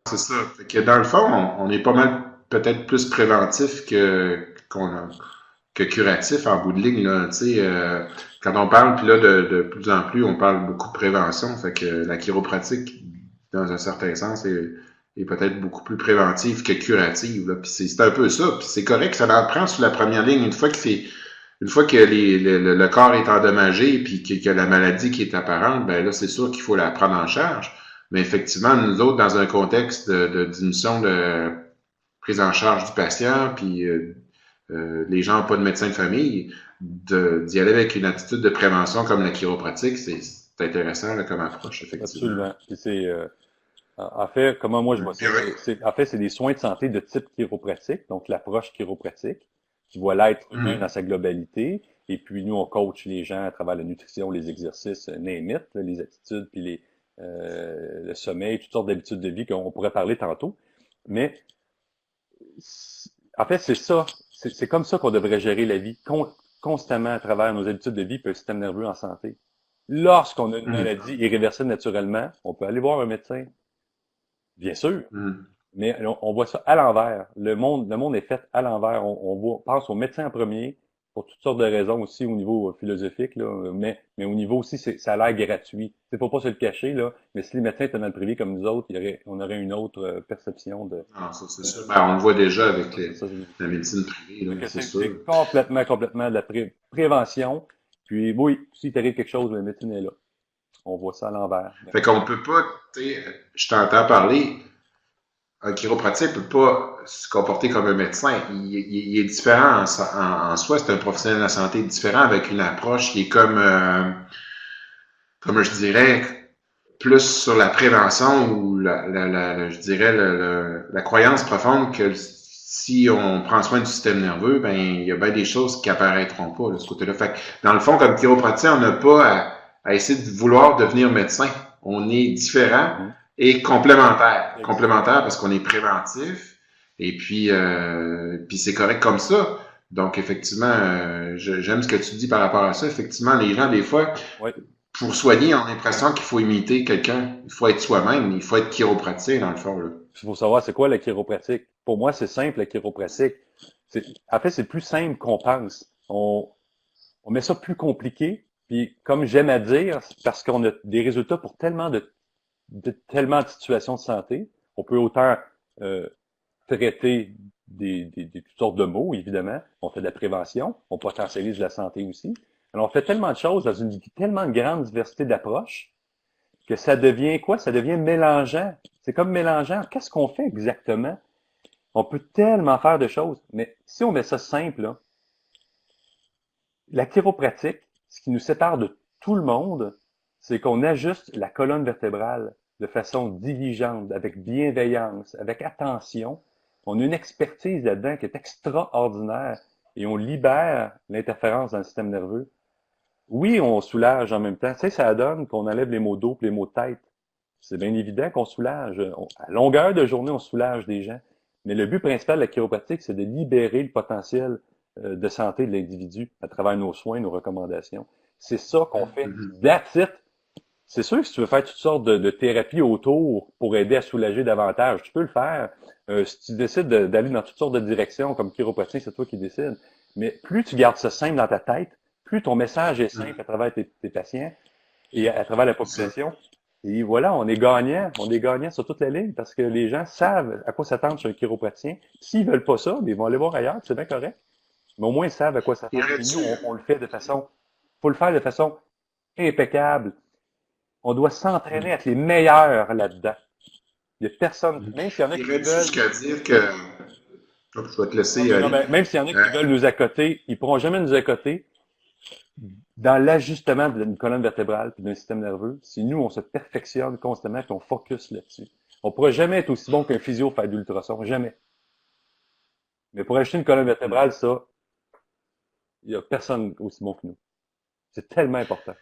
c'est ça. Fait que dans le fond, on est pas mal peut-être plus préventif que curatif en bout de ligne, là. Tu sais, quand on parle, puis là, de plus en plus, on parle beaucoup de prévention. Fait que la chiropratique, dans un certain sens, est peut-être beaucoup plus préventive que curative, là. Puis c'est un peu ça. Puis c'est correct, ça en prend sur la première ligne. Une fois que le corps est endommagé puis qu'il y a la maladie qui est apparente, ben là, c'est sûr qu'il faut la prendre en charge. Mais effectivement, nous autres, dans un contexte de diminution de prise en charge du patient, puis les gens n'ont pas de médecin de famille, d'y aller avec une attitude de prévention comme la chiropratique, c'est intéressant là, comme approche, effectivement. Absolument. Puis c'est, en fait, comment moi je vois Puis, ça, en fait, c'est des soins de santé de type chiropratique, donc l'approche chiropratique, qui voit l'être humain dans sa globalité. Et puis nous, on coach les gens à travers la nutrition, les exercices, name it, là, les attitudes, puis le sommeil, toutes sortes d'habitudes de vie qu'on pourrait parler tantôt. Mais en fait, c'est ça. C'est comme ça qu'on devrait gérer la vie, constamment à travers nos habitudes de vie et le système nerveux en santé. Lorsqu'on a une maladie irréversible naturellement, on peut aller voir un médecin, bien sûr, mais on voit ça à l'envers. Le monde est fait à l'envers. Pense aux médecins en premier, pour toutes sortes de raisons aussi au niveau philosophique, là, mais au niveau aussi, ça a l'air gratuit. C'est faut pas se le cacher, là, mais si les médecins étaient dans le privé comme nous autres, on aurait une autre perception non, ça, c'est sûr. Ben, on le voit déjà avec ça, la médecine privée, là, fait que c'est c'est sûr. complètement de la prévention. Puis oui, si t'arrive quelque chose, le médecin est là. On voit ça à l'envers. Fait qu'on peut pas, tu sais, je t'entends parler, un chiropratique peut pas se comporter comme un médecin. Il est différent en soi. C'est un professionnel de la santé différent avec une approche qui est comme je dirais, plus sur la prévention ou je dirais la croyance profonde que si on prend soin du système nerveux, ben il y a bien des choses qui apparaîtront pas de ce côté-là. Fait que, dans le fond, comme chiropraticien, on n'a pas à essayer de vouloir devenir médecin. On est différent Mhm. et complémentaire. Complémentaire Exactement. parce qu'on est préventif et puis c'est correct comme ça. Donc effectivement, j'aime ce que tu dis par rapport à ça. Effectivement, les gens des fois Oui. pour soigner, on a l'impression qu'il faut imiter quelqu'un. Il faut être soi-même. Il faut être chiropraticien, dans le fond, là. Il faut savoir c'est quoi la chiropratique. Pour moi, c'est simple, la chiropratique. En fait, c'est plus simple qu'on pense. On met ça plus compliqué. Puis, comme j'aime à dire, c'est parce qu'on a des résultats pour tellement de situations de santé. On peut autant euh, traiter toutes sortes de maux, évidemment. On fait de la prévention. On potentialise la santé aussi. Alors, on fait tellement de choses dans une tellement grande diversité d'approches que ça devient quoi? Ça devient mélangeant. C'est comme mélangeant. Qu'est-ce qu'on fait exactement? On peut tellement faire de choses, mais si on met ça simple, là, la chiropratique, ce qui nous sépare de tout le monde, c'est qu'on ajuste la colonne vertébrale de façon diligente, avec bienveillance, avec attention. On a une expertise là-dedans qui est extraordinaire et on libère l'interférence dans le système nerveux. Oui, on soulage en même temps. Tu sais, ça donne qu'on enlève les maux d'eau et les maux de tête. C'est bien évident qu'on soulage. À longueur de journée, on soulage des gens. Mais le but principal de la chiropratique, c'est de libérer le potentiel de santé de l'individu à travers nos soins, nos recommandations. C'est ça qu'on fait. That's it. C'est sûr que si tu veux faire toutes sortes de thérapies autour pour aider à soulager davantage, tu peux le faire. Si tu décides d'aller dans toutes sortes de directions, comme chiropratique, c'est toi qui décides. Mais plus tu gardes ça simple dans ta tête, plus ton message est simple à travers tes patients et à travers la C'est ça. population. Et voilà, on est gagnant sur toute la ligne parce que les gens savent à quoi s'attendre chez un chiropraticien. S'ils veulent pas ça, ils vont aller voir ailleurs, c'est bien correct. Mais au moins, ils savent à quoi s'attendre. Puis nous, Irais-tu? on le fait de façon, faut le faire de façon impeccable. On doit s'entraîner à être les meilleurs là-dedans. Il y a personne, même s'il y en a qui Irais-tu veulent, jusqu'à dire que... Hop, je vais te non laisser mais non, aller. mais même s'il y en a Euh, qui veulent nous accoter, ils pourront jamais nous accoter dans l'ajustement d'une colonne vertébrale puis d'un système nerveux, si nous, on se perfectionne constamment et on focus là-dessus. On pourra jamais être aussi bon qu'un physio faire de l'ultrason, jamais. Mais pour ajuster une colonne vertébrale, ça, il y a personne aussi bon que nous. C'est tellement important.